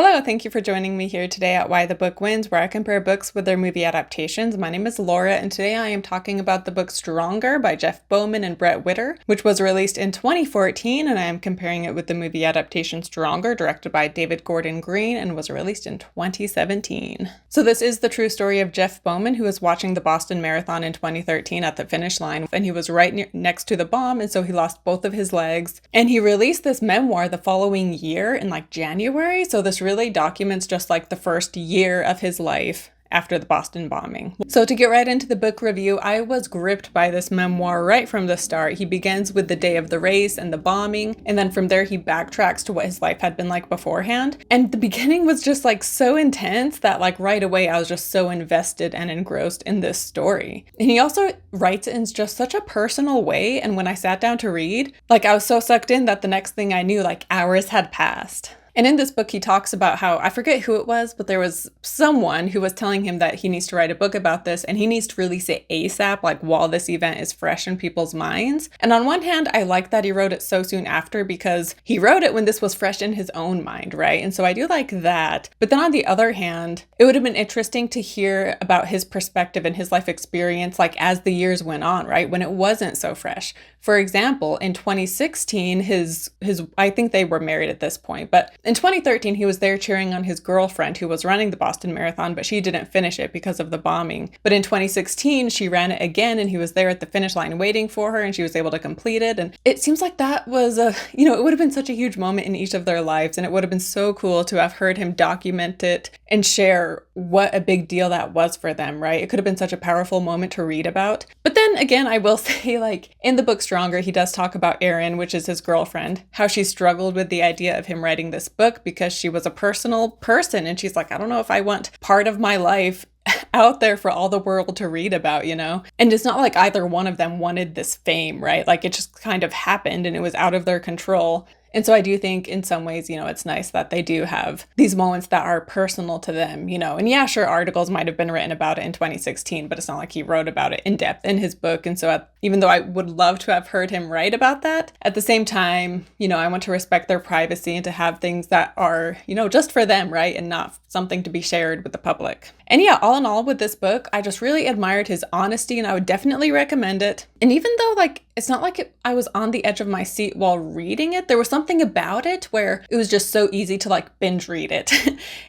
Hello, thank you for joining me here today at Why the Book Wins, where I compare books with their movie adaptations. My name is Laura, and today I am talking about the book Stronger by Jeff Bauman and Brett Witter, which was released in 2014, and I am comparing it with the movie adaptation Stronger, directed by David Gordon Green, and was released in 2017. So this is the true story of Jeff Bauman, who was watching the Boston Marathon in 2013 at the finish line, and he was right next to the bomb, and so he lost both of his legs. And he released this memoir the following year in January, so this really documents just the first year of his life after the Boston bombing. So to get right into the book review, I was gripped by this memoir right from the start. He begins with the day of the race and the bombing, and then from there he backtracks to what his life had been like beforehand. And the beginning was just so intense that right away I was just so invested and engrossed in this story. And he also writes it in just such a personal way, and when I sat down to read, I was so sucked in that the next thing I knew, hours had passed. And in this book, he talks about how, I forget who it was, but there was someone who was telling him that he needs to write a book about this and he needs to release it ASAP, while this event is fresh in people's minds. And on one hand, I like that he wrote it so soon after because he wrote it when this was fresh in his own mind, right? And so I do like that. But then on the other hand, it would have been interesting to hear about his perspective and his life experience, as the years went on, right? When it wasn't so fresh. For example, in 2016, his I think they were married at this point, but in 2013, he was there cheering on his girlfriend who was running the Boston Marathon, but she didn't finish it because of the bombing. But in 2016, she ran it again and he was there at the finish line waiting for her and she was able to complete it. And it seems like that was it would have been such a huge moment in each of their lives. And it would have been so cool to have heard him document it and share what a big deal that was for them, right? It could have been such a powerful moment to read about. But then again, I will say, in the book Stronger, he does talk about Erin, which is his girlfriend, how she struggled with the idea of him writing this book because she was a personal person. And she's like, I don't know if I want part of my life out there for all the world to read about, And it's not like either one of them wanted this fame, right? It just kind of happened and it was out of their control. And so I do think in some ways, it's nice that they do have these moments that are personal to them, And yeah, sure, articles might have been written about it in 2016, but it's not like he wrote about it in depth in his book. And so even though I would love to have heard him write about that, at the same time, I want to respect their privacy and to have things that are, just for them, right? And not something to be shared with the public. And yeah, all in all with this book, I just really admired his honesty and I would definitely recommend it. And even though it's not I was on the edge of my seat while reading it, there was something about it where it was just so easy to binge read it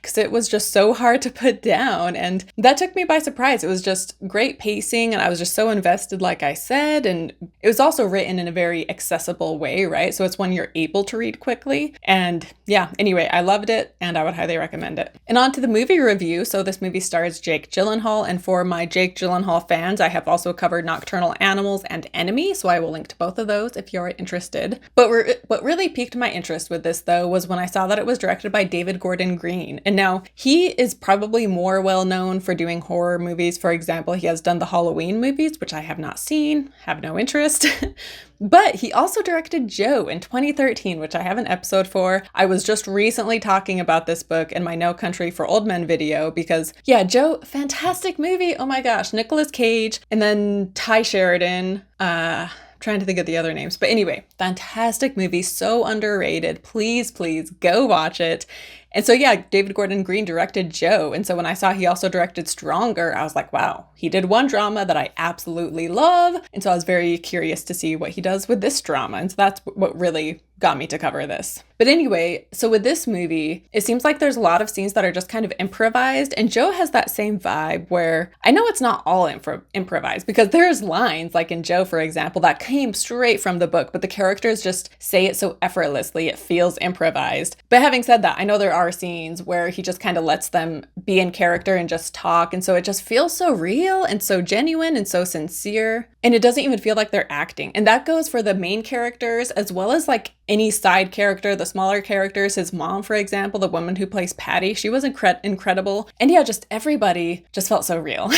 because it was just so hard to put down. And that took me by surprise. It was just great pacing and I was just so invested, like I said. And it was also written in a very accessible way, right? So it's one you're able to read quickly. And yeah, anyway, I loved it and I would highly recommend it. And on to the movie review. So this movie stars Jake Gyllenhaal. And for my Jake Gyllenhaal fans, I have also covered Nocturnal Animals and Enemy. So I will link to both of those if you're interested. But what really piqued my interest with this, though, was when I saw that it was directed by David Gordon Green. And now he is probably more well known for doing horror movies. For example, he has done the Halloween movies, which I have not seen, have no interest. But he also directed Joe in 2013, which I have an episode for. I was just recently talking about this book in my No Country for Old Men video because, yeah, Joe, fantastic movie. Oh my gosh, Nicolas Cage and then Ty Sheridan. Trying to think of the other names. But anyway, fantastic movie, so underrated. Please, please go watch it. And so yeah, David Gordon Green directed Joe. And so when I saw he also directed Stronger, I was like, wow, he did one drama that I absolutely love. And so I was very curious to see what he does with this drama. And so that's what really got me to cover this. But anyway, so with this movie, it seems like there's a lot of scenes that are just kind of improvised. And Joe has that same vibe where I know it's not all improvised because there's lines like in Joe, for example, that came straight from the book, but the characters just say it so effortlessly. It feels improvised. But having said that, I know there are scenes where he just kind of lets them be in character and just talk. And so it just feels so real and so genuine and so sincere. And it doesn't even feel like they're acting. And that goes for the main characters as well as any side character, the smaller characters. His mom, for example, the woman who plays Patty, she was incredible. And yeah, just everybody just felt so real.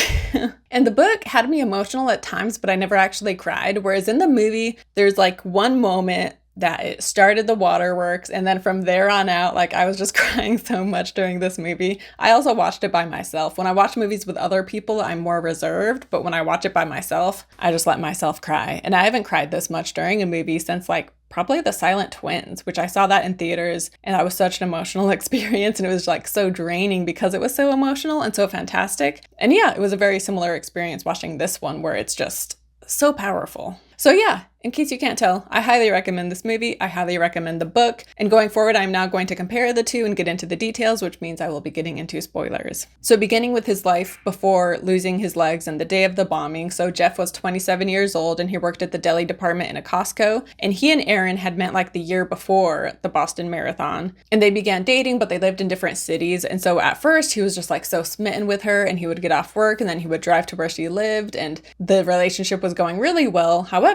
And the book had me emotional at times, but I never actually cried. Whereas in the movie, there's one moment that it started the waterworks, and then from there on out, I was just crying so much during this movie. I also watched it by myself. When I watch movies with other people, I'm more reserved, but when I watch it by myself, I just let myself cry. And I haven't cried this much during a movie since probably The Silent Twins, which I saw that in theaters, and that was such an emotional experience, and it was like so draining because it was so emotional and so fantastic. And yeah, it was a very similar experience watching this one where it's just so powerful. So yeah, in case you can't tell, I highly recommend this movie. I highly recommend the book. And going forward, I'm now going to compare the two and get into the details, which means I will be getting into spoilers. So beginning with his life before losing his legs and the day of the bombing. So Jeff was 27 years old and he worked at the deli department in a Costco. And he and Erin had met like the year before the Boston Marathon. And they began dating, but they lived in different cities. And so at first he was just like so smitten with her, and he would get off work and then he would drive to where she lived, and the relationship was going really well. However,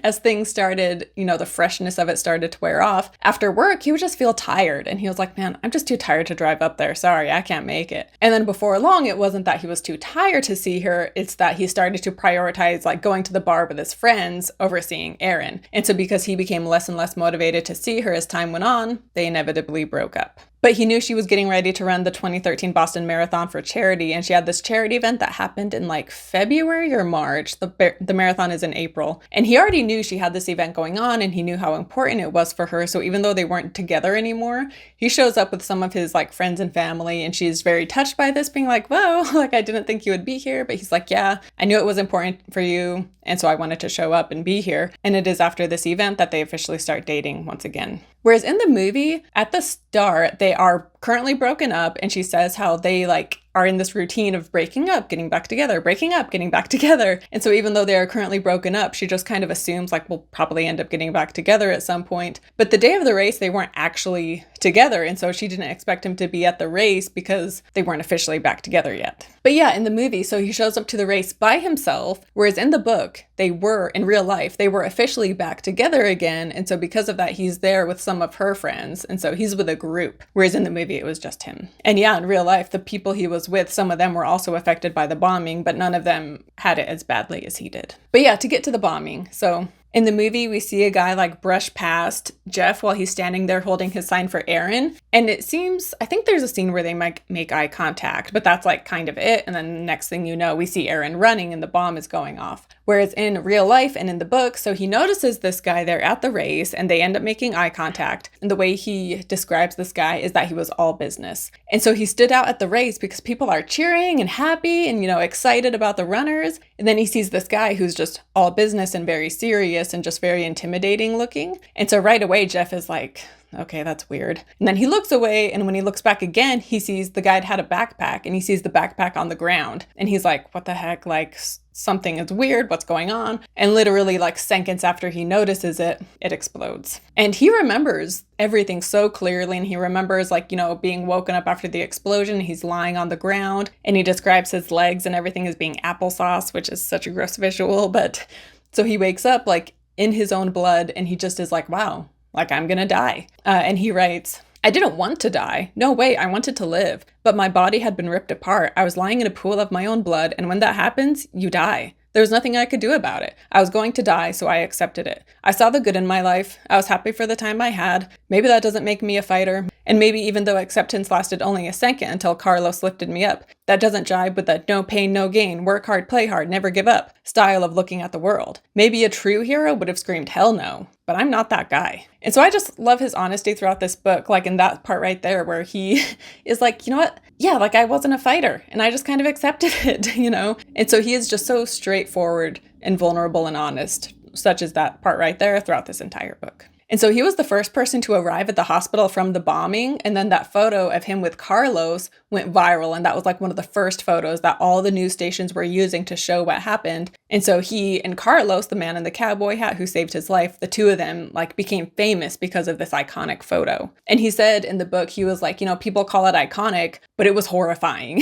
as things started, the freshness of it started to wear off, after work, he would just feel tired. And he was like, man, I'm just too tired to drive up there. Sorry, I can't make it. And then before long, it wasn't that he was too tired to see her. It's that he started to prioritize like going to the bar with his friends over seeing Erin. And so because he became less and less motivated to see her as time went on, they inevitably broke up. But he knew she was getting ready to run the 2013 Boston Marathon for charity, and she had this charity event that happened in like February or March. The marathon is in April. And he already knew she had this event going on, and he knew how important it was for her. So even though they weren't together anymore, he shows up with some of his like friends and family, and she's very touched by this, being like, whoa, like I didn't think you would be here. But he's like, yeah, I knew it was important for you, and so I wanted to show up and be here. And it is after this event that they officially start dating once again. Whereas in the movie, at the start, they are currently broken up, and she says how they like are in this routine of breaking up, getting back together, breaking up, getting back together. And so even though they are currently broken up, she just kind of assumes like we'll probably end up getting back together at some point. But the day of the race, they weren't actually together. And so she didn't expect him to be at the race because they weren't officially back together yet. But yeah, in the movie, so he shows up to the race by himself, whereas in the book, they were, in real life, they were officially back together again. And so because of that, he's there with some of her friends. And so he's with a group, whereas in the movie, it was just him. And yeah, in real life, the people he was with, some of them were also affected by the bombing, but none of them had it as badly as he did. But yeah, to get to the bombing. So in the movie, we see a guy like brush past Jeff while he's standing there holding his sign for Erin. And it seems, I think there's a scene where they might make eye contact, but that's like kind of it. And then the next thing you know, we see Erin running and the bomb is going off. Whereas in real life and in the book, so he notices this guy there at the race and they end up making eye contact. And the way he describes this guy is that he was all business. And so he stood out at the race because people are cheering and happy and, excited about the runners. And then he sees this guy who's just all business and very serious and just very intimidating looking. And so right away, Jeff is like, okay, that's weird. And then he looks away, and when he looks back again, he sees the guy had a backpack, and he sees the backpack on the ground. And he's like, what the heck? Like, something is weird. What's going on? And literally, like, seconds after he notices it, it explodes. And he remembers everything so clearly, and he remembers, like, being woken up after the explosion. He's lying on the ground, and he describes his legs and everything as being applesauce, which is such a gross visual. But so he wakes up, like, in his own blood, and he just is like, wow. Like, I'm gonna die. And he writes, I didn't want to die. No way, I wanted to live. But my body had been ripped apart. I was lying in a pool of my own blood, and when that happens, you die. There was nothing I could do about it. I was going to die, so I accepted it. I saw the good in my life. I was happy for the time I had. Maybe that doesn't make me a fighter. And maybe even though acceptance lasted only a second until Carlos lifted me up, that doesn't jibe with the no pain, no gain, work hard, play hard, never give up style of looking at the world. Maybe a true hero would have screamed hell no, but I'm not that guy. And so I just love his honesty throughout this book, like in that part right there where he is like, you know what? Yeah, like I wasn't a fighter and I just kind of accepted it, And so he is just so straightforward and vulnerable and honest, such as that part right there throughout this entire book. And so he was the first person to arrive at the hospital from the bombing. And then that photo of him with Carlos went viral. And that was like one of the first photos that all the news stations were using to show what happened. And so he and Carlos, the man in the cowboy hat who saved his life, the two of them like became famous because of this iconic photo. And he said in the book, he was like, people call it iconic, but it was horrifying,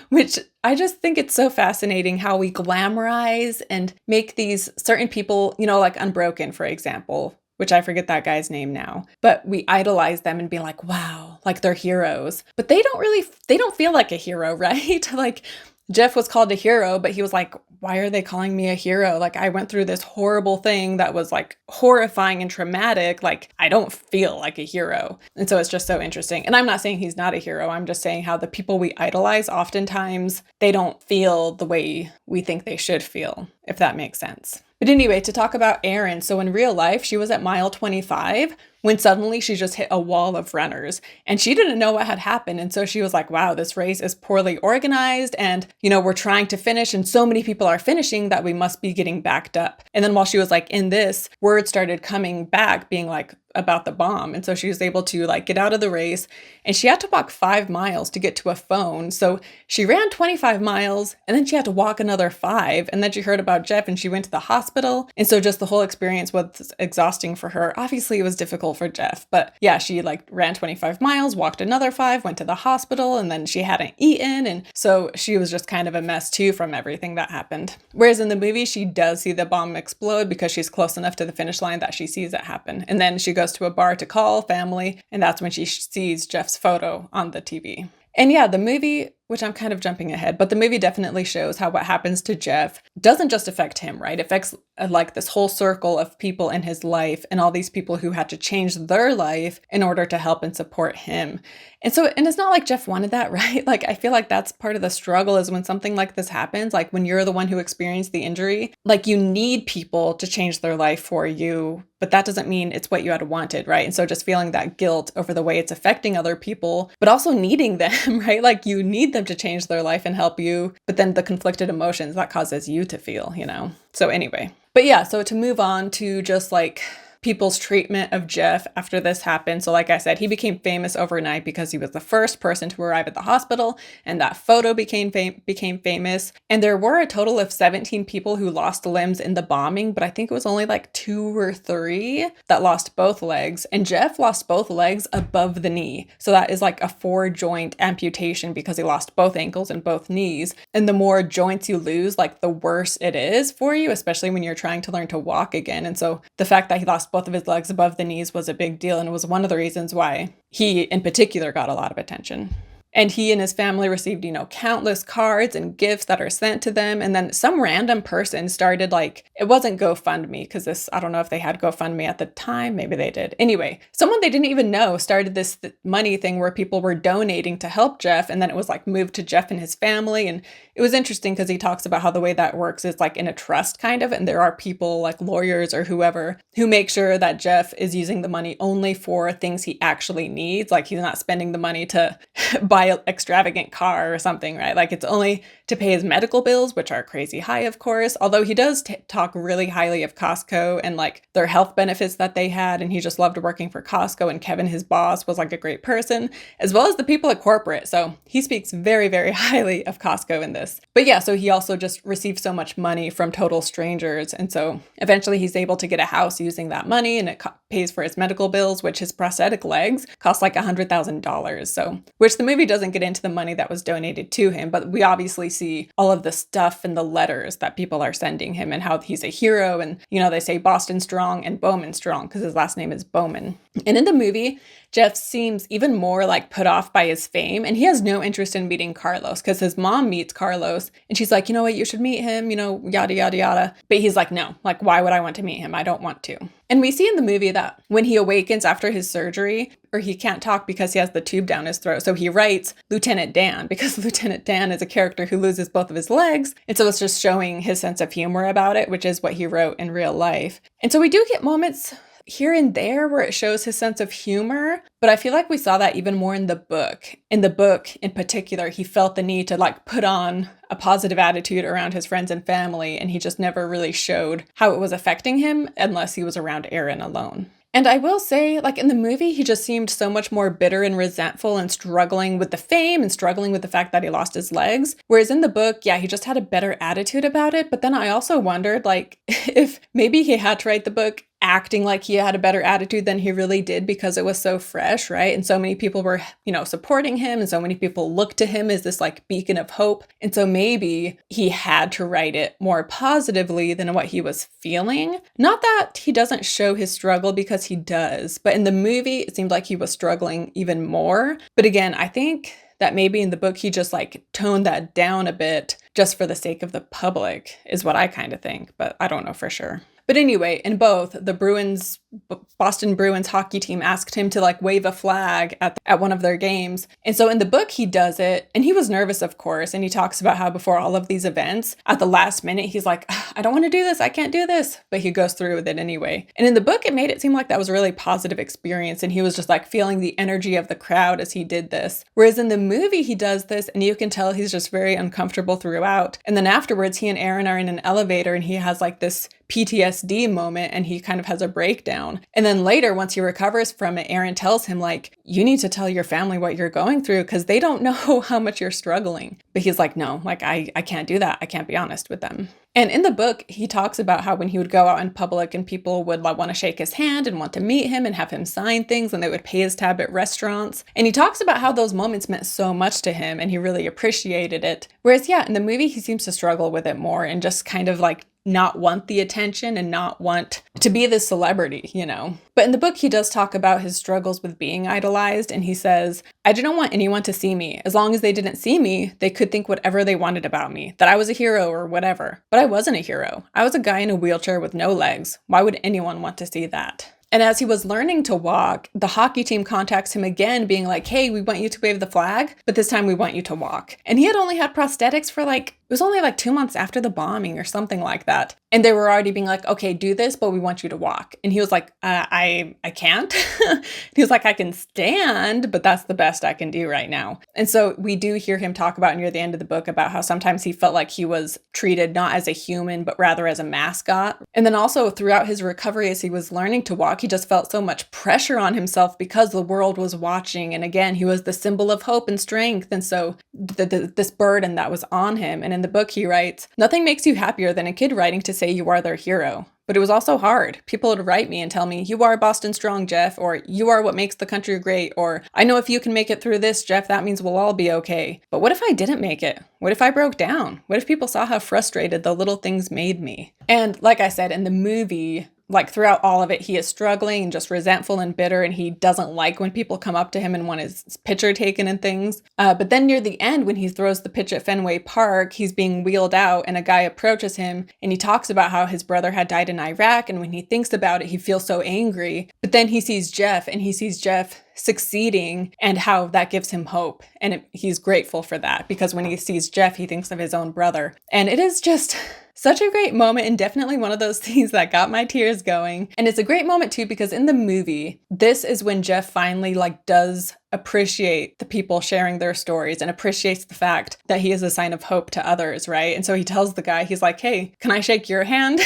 which I just think it's so fascinating how we glamorize and make these certain people, like Unbroken, for example, which I forget that guy's name now, but we idolize them and be like, wow, like they're heroes, but they don't feel like a hero, right? Like Jeff was called a hero, but he was like, why are they calling me a hero? Like I went through this horrible thing that was like horrifying and traumatic. Like I don't feel like a hero. And so it's just so interesting. And I'm not saying he's not a hero. I'm just saying how the people we idolize, oftentimes they don't feel the way we think they should feel, if that makes sense. But anyway, to talk about Erin, so in real life, she was at mile 25 when suddenly she just hit a wall of runners and she didn't know what had happened. And so she was like, wow, this race is poorly organized. And, we're trying to finish and so many people are finishing that we must be getting backed up. And then while she was like in this, word started coming back being like, about the bomb. And so she was able to like get out of the race and she had to walk 5 miles to get to a phone. So she ran 25 miles and then she had to walk another 5. And then she heard about Jeff and she went to the hospital. And so just the whole experience was exhausting for her. Obviously it was difficult for Jeff, but yeah, she like ran 25 miles, walked another 5, went to the hospital, and then she hadn't eaten. And so she was just kind of a mess too from everything that happened. Whereas in the movie, she does see the bomb explode because she's close enough to the finish line that she sees it happen. And then she goes to a bar to call family, and that's when she sees Jeff's photo on the TV. And yeah, the movie, which I'm kind of jumping ahead, but the movie definitely shows how what happens to Jeff doesn't just affect him, right? It affects like this whole circle of people in his life and all these people who had to change their life in order to help and support him. And it's not like Jeff wanted that, right? Like, I feel like that's part of the struggle is when something like this happens, like when you're the one who experienced the injury, like you need people to change their life for you, but that doesn't mean it's what you had wanted, right? And so just feeling that guilt over the way it's affecting other people, but also needing them, right? Like you need them to change their life and help you, but then the conflicted emotions that causes you to feel, So anyway, but yeah, so to move on to just like people's treatment of Jeff after this happened. So like I said, he became famous overnight because he was the first person to arrive at the hospital and that photo became famous. And there were a total of 17 people who lost limbs in the bombing, but I think it was only like 2 or 3 that lost both legs. And Jeff lost both legs above the knee. So that is like a 4-joint amputation because he lost both ankles and both knees. And the more joints you lose, like the worse it is for you, especially when you're trying to learn to walk again. And so the fact that he lost both of his legs above the knees was a big deal, and it was one of the reasons why he in particular got a lot of attention. And he and his family received, countless cards and gifts that are sent to them. And then some random person started like, it wasn't GoFundMe because I don't know if they had GoFundMe at the time. Maybe they did. Anyway, someone they didn't even know started this money thing where people were donating to help Jeff. And then it was like moved to Jeff and his family. And it was interesting because he talks about how the way that works is like in a trust kind of. And there are people like lawyers or whoever who make sure that Jeff is using the money only for things he actually needs. Like he's not spending the money to buy an extravagant car or something, right? Like it's only to pay his medical bills, which are crazy high, of course. Although he does talk really highly of Costco and like their health benefits that they had. And he just loved working for Costco. And Kevin, his boss, was like a great person, as well as the people at corporate. So he speaks very, very highly of Costco in this. But yeah, so he also just received so much money from total strangers. And so eventually he's able to get a house using that money, and it pays for his medical bills, which his prosthetic legs cost like $100,000. So, which the movie doesn't get into the money that was donated to him, but we obviously see all of the stuff and the letters that people are sending him and how he's a hero. And, they say Boston strong and Bowman strong because his last name is Bowman. And in the movie, Jeff seems even more like put off by his fame, and he has no interest in meeting Carlos because his mom meets Carlos and she's like, you know what, you should meet him, yada, yada, yada. But he's like, no, like, why would I want to meet him? I don't want to. And we see in the movie that when he awakens after his surgery, or he can't talk because he has the tube down his throat. So he writes Lieutenant Dan because Lieutenant Dan is a character who loses both of his legs. And so it's just showing his sense of humor about it, which is what he wrote in real life. And so we do get moments here and there where it shows his sense of humor, but I feel like we saw that even more in the book. In the book in particular, he felt the need to like put on a positive attitude around his friends and family, and he just never really showed how it was affecting him unless he was around Erin alone. And I will say, like in the movie, he just seemed so much more bitter and resentful and struggling with the fame and struggling with the fact that he lost his legs. Whereas in the book, yeah, he just had a better attitude about it. But then I also wondered, like, if maybe he had to write the book acting like he had a better attitude than he really did because it was so fresh, right? And so many people were, supporting him, and so many people looked to him as this like beacon of hope. And so maybe he had to write it more positively than what he was feeling. Not that he doesn't show his struggle, because he does, but in the movie, it seemed like he was struggling even more. But again, I think that maybe in the book, he just like toned that down a bit just for the sake of the public, is what I kind of think, but I don't know for sure. But anyway, in both, the Bruins Boston Bruins hockey team asked him to like wave a flag at one of their games. And so in the book, he does it, and he was nervous, of course. And he talks about how before all of these events, at the last minute, he's like, I don't want to do this. I can't do this. But he goes through with it anyway. And in the book, it made it seem like that was a really positive experience. And he was just like feeling the energy of the crowd as he did this. Whereas in the movie, he does this, and you can tell he's just very uncomfortable throughout. And then afterwards, he and Erin are in an elevator, and he has like this PTSD moment, and he kind of has a breakdown. And then later, once he recovers from it, Erin tells him like, you need to tell your family what you're going through because they don't know how much you're struggling. But he's like, no, like I can't do that. I can't be honest with them. And in the book, he talks about how when he would go out in public and people would like want to shake his hand and want to meet him and have him sign things, and they would pay his tab at restaurants. And he talks about how those moments meant so much to him and he really appreciated it. Whereas, yeah, in the movie, he seems to struggle with it more and just kind of like not want the attention and not want to be the celebrity, you know. But in the book, he does talk about his struggles with being idolized. And he says, I didn't want anyone to see me. As long as they didn't see me, they could think whatever they wanted about me, that I was a hero or whatever. But I wasn't a hero. I was a guy in a wheelchair with no legs. Why would anyone want to see that? And as he was learning to walk, the hockey team contacts him again, being like, hey, we want you to wave the flag, but this time we want you to walk. And he had only had prosthetics for it was only like 2 months after the bombing or something like that. And they were already being like, okay, do this, but we want you to walk. And he was like, I can't. He was like, I can stand, but that's the best I can do right now. And so we do hear him talk about near the end of the book about how sometimes he felt like he was treated not as a human, but rather as a mascot. And then also throughout his recovery, as he was learning to walk, he just felt so much pressure on himself because the world was watching. And again, he was the symbol of hope and strength. And so this burden that was on him. And in the book, he writes, nothing makes you happier than a kid writing to say you are their hero. But it was also hard. People would write me and tell me, you are Boston strong, Jeff, or you are what makes the country great, or I know if you can make it through this, Jeff, that means we'll all be okay. But what if I didn't make it? What if I broke down? What if people saw how frustrated the little things made me? And like I said, in the movie, like throughout all of it, he is struggling and just resentful and bitter, and he doesn't like when people come up to him and want his picture taken and things. But then near the end, when he throws the pitch at Fenway Park, he's being wheeled out and a guy approaches him and he talks about how his brother had died in Iraq. And when he thinks about it, he feels so angry. But then he sees Jeff succeeding and how that gives him hope. And he's grateful for that because when he sees Jeff, he thinks of his own brother. And it is just such a great moment and definitely one of those things that got my tears going. And it's a great moment too because in the movie, this is when Jeff finally does appreciate the people sharing their stories and appreciates the fact that he is a sign of hope to others, right? And so he tells the guy, he's like, hey, can I shake your hand?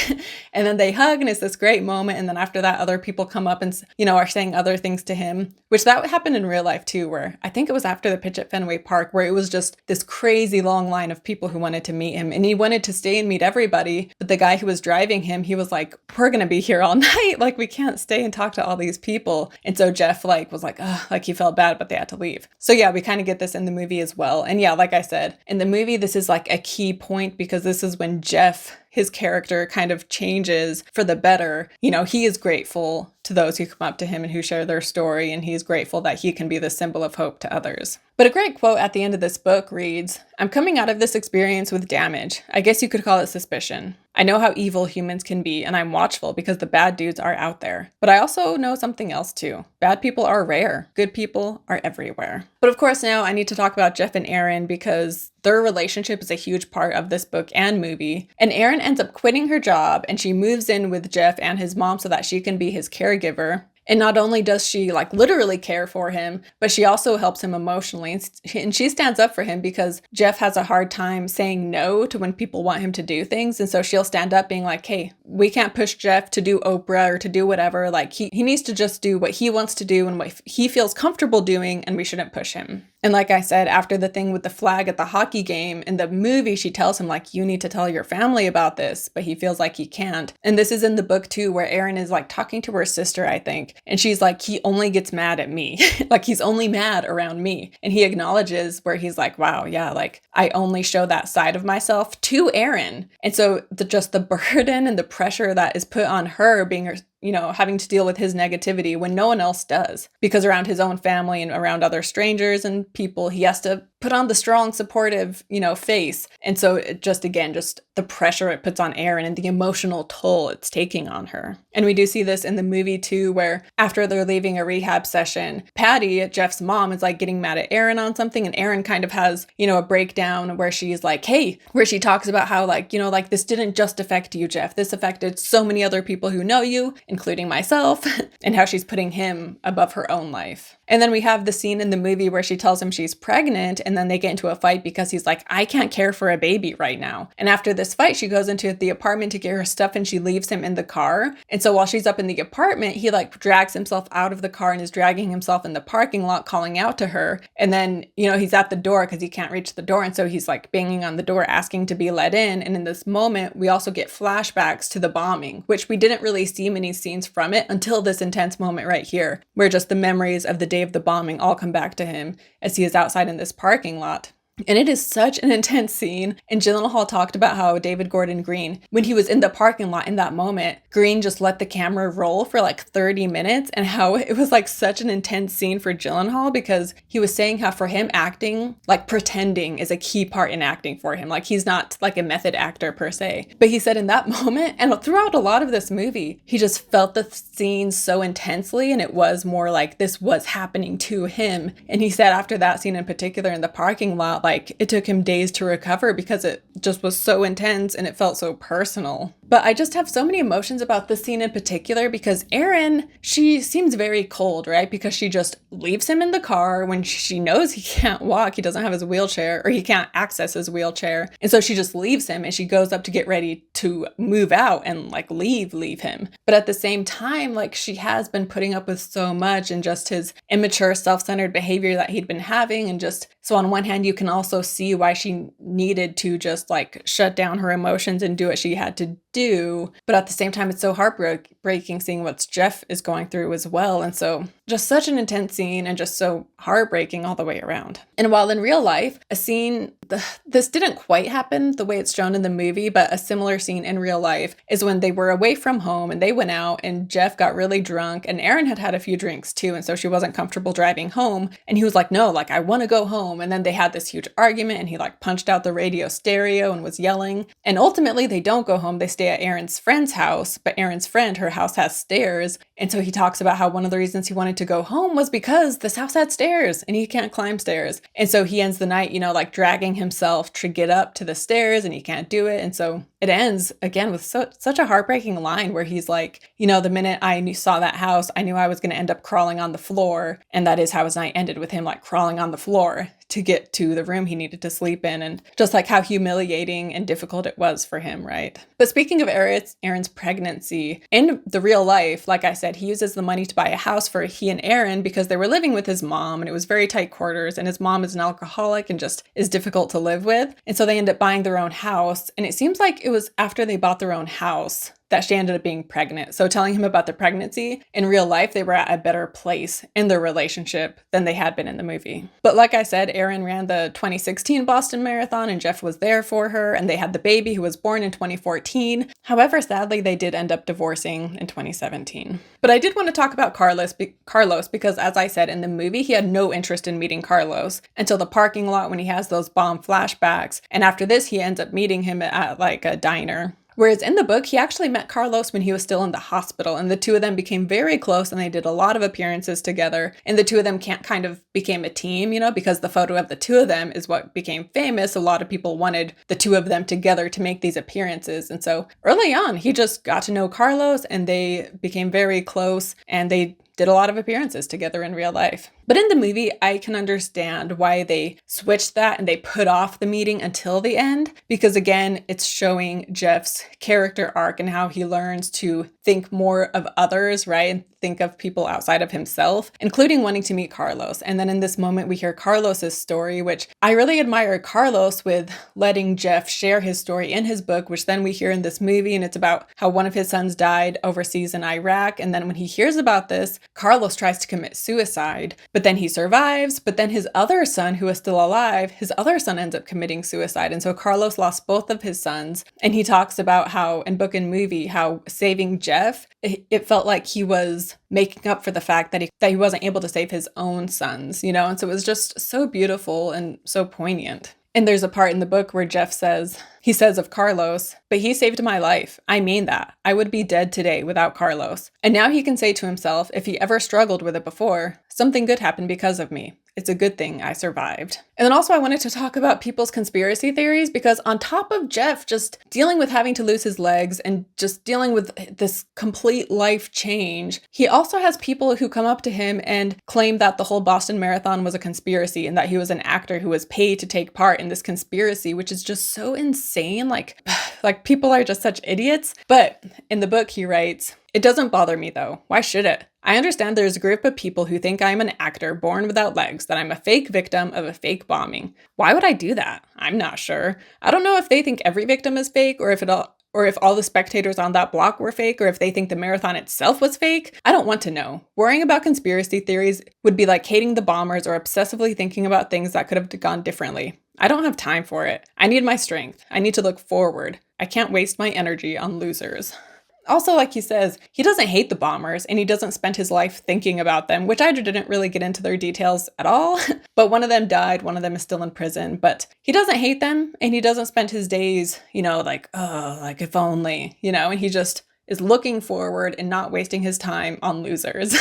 And then they hug and it's this great moment. And then after that, other people come up and, are saying other things to him, which that happened in real life too, where I think it was after the pitch at Fenway Park, where it was just this crazy long line of people who wanted to meet him. And he wanted to stay and meet everybody. But the guy who was driving him, he was like, we're going to be here all night. We can't stay and talk to all these people. And so Jeff was like, ugh, he felt bad, but they had to leave. So yeah, we kind of get this in the movie as well. And yeah, like I said, in the movie, this is a key point because this is when Jeff, his character kind of changes for the better. He is grateful to those who come up to him and who share their story, and he's grateful that he can be the symbol of hope to others. But a great quote at the end of this book reads, I'm coming out of this experience with damage. I guess you could call it suspicion. I know how evil humans can be, and I'm watchful because the bad dudes are out there. But I also know something else too. Bad people are rare. Good people are everywhere. But of course now I need to talk about Jeff and Erin because their relationship is a huge part of this book and movie. And Erin ends up quitting her job and she moves in with Jeff and his mom so that she can be his caregiver. And not only does she literally care for him, but she also helps him emotionally. And she stands up for him because Jeff has a hard time saying no to when people want him to do things. And so she'll stand up being like, hey, we can't push Jeff to do Oprah or to do whatever. He needs to just do what he wants to do and what he feels comfortable doing, and we shouldn't push him. And like I said, after the thing with the flag at the hockey game, in the movie, she tells him you need to tell your family about this, but he feels like he can't. And this is in the book too, where Erin is talking to her sister, I think. And she's like, he only gets mad at me. He's only mad around me. And he acknowledges where he's like, wow, yeah, I only show that side of myself to Erin. And so just the burden and the pressure that is put on her being her, having to deal with his negativity when no one else does, because around his own family and around other strangers and people, he has to put on the strong, supportive, face. And so it just, again, just the pressure it puts on Erin and the emotional toll it's taking on her. And we do see this in the movie too, where after they're leaving a rehab session, Patty, Jeff's mom, is like getting mad at Erin on something. And Erin kind of has, a breakdown where she's like, hey, where she talks about how this didn't just affect you, Jeff. This affected so many other people who know you, including myself, and how she's putting him above her own life. And then we have the scene in the movie where she tells him she's pregnant, and then they get into a fight because he's like, I can't care for a baby right now. And after this fight, she goes into the apartment to get her stuff and she leaves him in the car. And so while she's up in the apartment, he drags himself out of the car and is dragging himself in the parking lot, calling out to her. And then, he's at the door because he can't reach the door. And so he's like banging on the door, asking to be let in. And in this moment, we also get flashbacks to the bombing, which we didn't really see many scenes from it until this intense moment right here, where just the memories of the day of the bombing all come back to him as he is outside in this parking lot. And it is such an intense scene. And Gyllenhaal talked about how David Gordon Green, when he was in the parking lot in that moment, Green just let the camera roll for like 30 minutes, and how it was like such an intense scene for Gyllenhaal, because he was saying how for him acting, like pretending is a key part in acting for him. Like he's not like a method actor per se. But he said in that moment and throughout a lot of this movie, he just felt the scene so intensely, and it was more like this was happening to him. And he said after that scene in particular in the parking lot, like it took him days to recover because it just was so intense and it felt so personal. But I just have so many emotions about this scene in particular, because Erin, she seems very cold, right? Because she just leaves him in the car when she knows he can't walk, he doesn't have his wheelchair, or he can't access his wheelchair. And so she just leaves him, and she goes up to get ready to move out and like leave him. But at the same time, like she has been putting up with so much, and just his immature, self-centered behavior that he'd been having. And just so on one hand, you can also see why she needed to just like shut down her emotions and do what she had to do. But at the same time, it's so heartbreaking seeing what Jeff is going through as well. And so just such an intense scene, and just so heartbreaking all the way around. And while in real life, a scene, this didn't quite happen the way it's shown in the movie, but a similar scene in real life is when they were away from home and they went out, and Jeff got really drunk, and Erin had had a few drinks too. And so she wasn't comfortable driving home. And he was like, no, like I want to go home. And then they had this huge argument, and he like punched out the radio stereo and was yelling. And ultimately they don't go home. They stay at Erin's friend's house, but Erin's friend, her house has stairs. And so he talks about how one of the reasons he wanted to go home was because this house had stairs and he can't climb stairs. And so he ends the night, like dragging himself to get up to the stairs, and he can't do it. And so it ends again with such a heartbreaking line where he's like, the minute I saw that house, I knew I was going to end up crawling on the floor. And that is how his night ended, with him like crawling on the floor to get to the room he needed to sleep in, and just like how humiliating and difficult it was for him, right? But speaking of Erin's pregnancy, in the real life, like I said, he uses the money to buy a house for he and Erin because they were living with his mom, and it was very tight quarters, and his mom is an alcoholic and just is difficult to live with. And so they end up buying their own house, and it seems like it was after they bought their own house that she ended up being pregnant. So telling him about the pregnancy, in real life, they were at a better place in their relationship than they had been in the movie. But like I said, Erin ran the 2016 Boston Marathon, and Jeff was there for her, and they had the baby who was born in 2014. However, sadly, they did end up divorcing in 2017. But I did want to talk about Carlos because, as I said, in the movie, he had no interest in meeting Carlos until the parking lot when he has those bomb flashbacks. And after this, he ends up meeting him at like a diner. Whereas in the book, he actually met Carlos when he was still in the hospital, and the two of them became very close, and they did a lot of appearances together. And the two of them kind of became a team, because the photo of the two of them is what became famous. A lot of people wanted the two of them together to make these appearances. And so early on, he just got to know Carlos, and they became very close, and they did a lot of appearances together in real life. But in the movie, I can understand why they switched that and they put off the meeting until the end, because again, it's showing Jeff's character arc and how he learns to think more of others, right? And think of people outside of himself, including wanting to meet Carlos. And then in this moment, we hear Carlos's story, which I really admire Carlos with letting Jeff share his story in his book, which then we hear in this movie. And it's about how one of his sons died overseas in Iraq. And then when he hears about this, Carlos tries to commit suicide. but then he survives. But then his other son, who is still alive, his other son ends up committing suicide. And so Carlos lost both of his sons. And he talks about how in book and movie, how saving Jeff, it felt like he was making up for the fact that he wasn't able to save his own sons, you know? And so it was just so beautiful and so poignant. And there's a part in the book where Jeff says of Carlos, but he saved my life. I mean that. I would be dead today without Carlos. And now he can say to himself, if he ever struggled with it before, something good happened because of me. It's a good thing I survived. And then also I wanted to talk about people's conspiracy theories, because on top of Jeff just dealing with having to lose his legs and just dealing with this complete life change, he also has people who come up to him and claim that the whole Boston Marathon was a conspiracy and that he was an actor who was paid to take part in this conspiracy, which is just so insane. Like people are just such idiots. But in the book he writes, it doesn't bother me though. Why should it? I understand there's a group of people who think I'm an actor born without legs, that I'm a fake victim of a fake bombing. Why would I do that? I'm not sure. I don't know if they think every victim is fake, or if all the spectators on that block were fake, or if they think the marathon itself was fake. I don't want to know. Worrying about conspiracy theories would be like hating the bombers or obsessively thinking about things that could have gone differently. I don't have time for it. I need my strength. I need to look forward. I can't waste my energy on losers. Also, like he says, he doesn't hate the bombers and he doesn't spend his life thinking about them, which I didn't really get into their details at all. But one of them died, one of them is still in prison, but he doesn't hate them and he doesn't spend his days, like, oh, like if only, and he just is looking forward and not wasting his time on losers,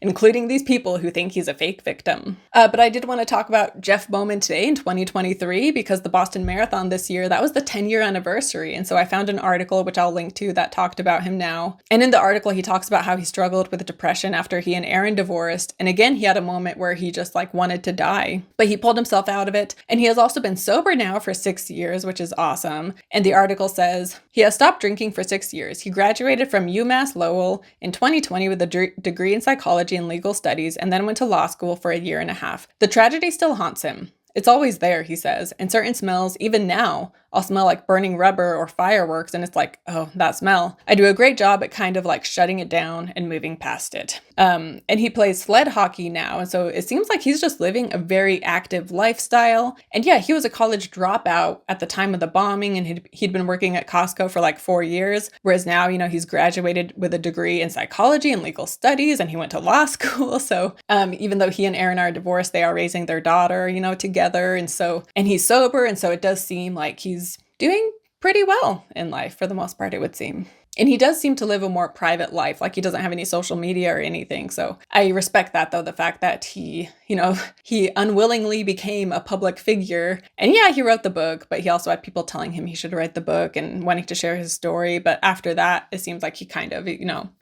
including these people who think he's a fake victim. But I did want to talk about Jeff Bauman today in 2023, because the Boston Marathon this year, that was the 10-year anniversary. And so I found an article, which I'll link to, that talked about him now. And in the article, he talks about how he struggled with depression after he and Erin divorced. And again, he had a moment where he just wanted to die, but he pulled himself out of it. And he has also been sober now for 6 years, which is awesome. And the article says he has stopped drinking for 6 years. He graduated from UMass Lowell in 2020 with a degree in psychology and legal studies, and then went to law school for a year and a half. The tragedy still haunts him. It's always there, he says, and certain smells, even now, I'll smell like burning rubber or fireworks, and it's like, oh, that smell. I do a great job at kind of shutting it down and moving past it. And he plays sled hockey now, and so it seems like he's just living a very active lifestyle. And yeah, he was a college dropout at the time of the bombing, and he'd been working at Costco for 4 years, whereas now, he's graduated with a degree in psychology and legal studies, and he went to law school. So even though he and Erin are divorced, they are raising their daughter, together. And he's sober, and so it does seem like he's doing pretty well in life for the most part, it would seem. And he does seem to live a more private life, he doesn't have any social media or anything. So I respect that, though, the fact that he unwillingly became a public figure. And yeah, he wrote the book, but he also had people telling him he should write the book and wanting to share his story. But after that, it seems like he kind of,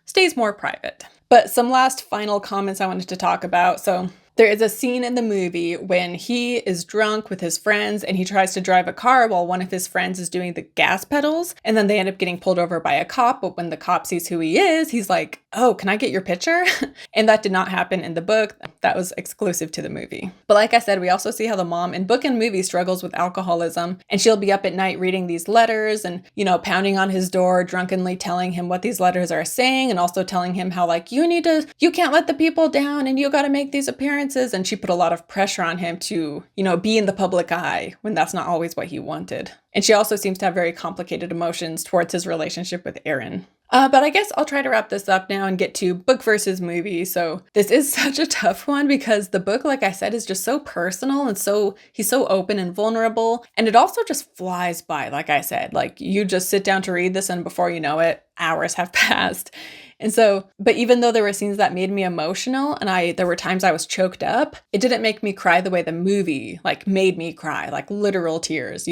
stays more private. But some last final comments I wanted to talk about. So there is a scene in the movie when he is drunk with his friends and he tries to drive a car while one of his friends is doing the gas pedals, and then they end up getting pulled over by a cop. But when the cop sees who he is, he's like, oh, can I get your picture? And that did not happen in the book. That was exclusive to the movie. But like I said, we also see how the mom in book and movie struggles with alcoholism, and she'll be up at night reading these letters and, pounding on his door, drunkenly telling him what these letters are saying, and also telling him how you can't let the people down and you got to make these appearances. And she put a lot of pressure on him to, be in the public eye when that's not always what he wanted. And she also seems to have very complicated emotions towards his relationship with Erin. But I guess I'll try to wrap this up now and get to book versus movie. So this is such a tough one because the book, like I said, is just so personal and he's so open and vulnerable. And it also just flies by, like I said. You just sit down to read this and before you know it, hours have passed. And so, but even though there were scenes that made me emotional and there were times I was choked up, it didn't make me cry the way the movie made me cry, literal tears,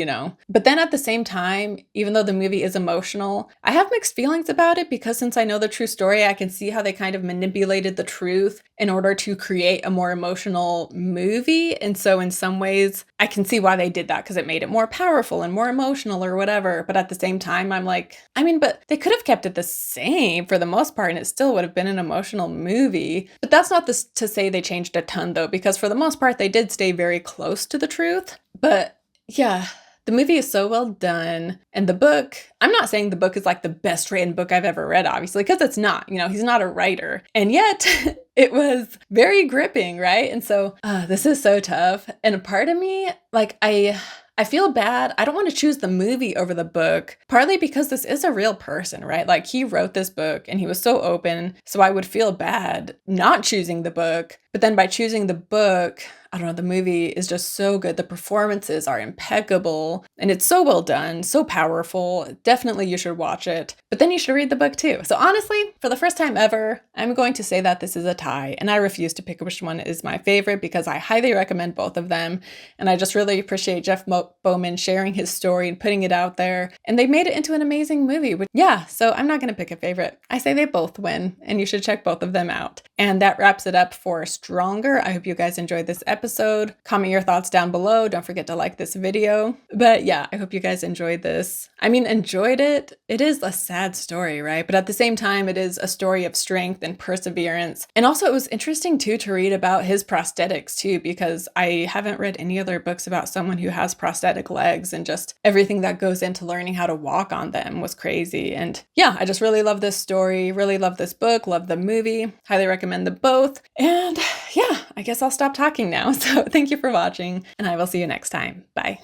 But then at the same time, even though the movie is emotional, I have mixed feelings about it because since I know the true story, I can see how they kind of manipulated the truth in order to create a more emotional movie. And so in some ways, I can see why they did that because it made it more powerful and more emotional or whatever. But at the same time, I'm like, but they could have kept it the same for the most part and it still would have been an emotional movie. But that's not to say they changed a ton though, because for the most part, they did stay very close to the truth. But yeah, The movie is so well done. And the book, I'm not saying the book is like the best written book I've ever read, obviously, because it's not. He's not a writer. And yet it was very gripping, right? And so this is so tough. And a part of me, like, I feel bad. I don't want to choose the movie over the book, partly because this is a real person, right? Like, he wrote this book and he was so open. So I would feel bad not choosing the book. But then by choosing the book, I don't know, the movie is just so good. The performances are impeccable and it's so well done, so powerful. Definitely you should watch it. But then you should read the book too. So honestly, for the first time ever, I'm going to say that this is a tie, and I refuse to pick which one is my favorite because I highly recommend both of them. And I just really appreciate Jeff Bauman sharing his story and putting it out there. And they made it into an amazing movie. So I'm not going to pick a favorite. I say they both win, and you should check both of them out. And that wraps it up for Stronger. I hope you guys enjoyed this episode. Comment your thoughts down below. Don't forget to like this video. But yeah, I hope you guys enjoyed this. Enjoyed it. It is a sad story, right? But at the same time, it is a story of strength and perseverance. And also it was interesting too to read about his prosthetics too, because I haven't read any other books about someone who has prosthetic legs, and just everything that goes into learning how to walk on them was crazy. And yeah, I just really love this story, really love this book, love the movie, highly recommend them both. And yeah, I guess I'll stop talking now. So thank you for watching, and I will see you next time. Bye.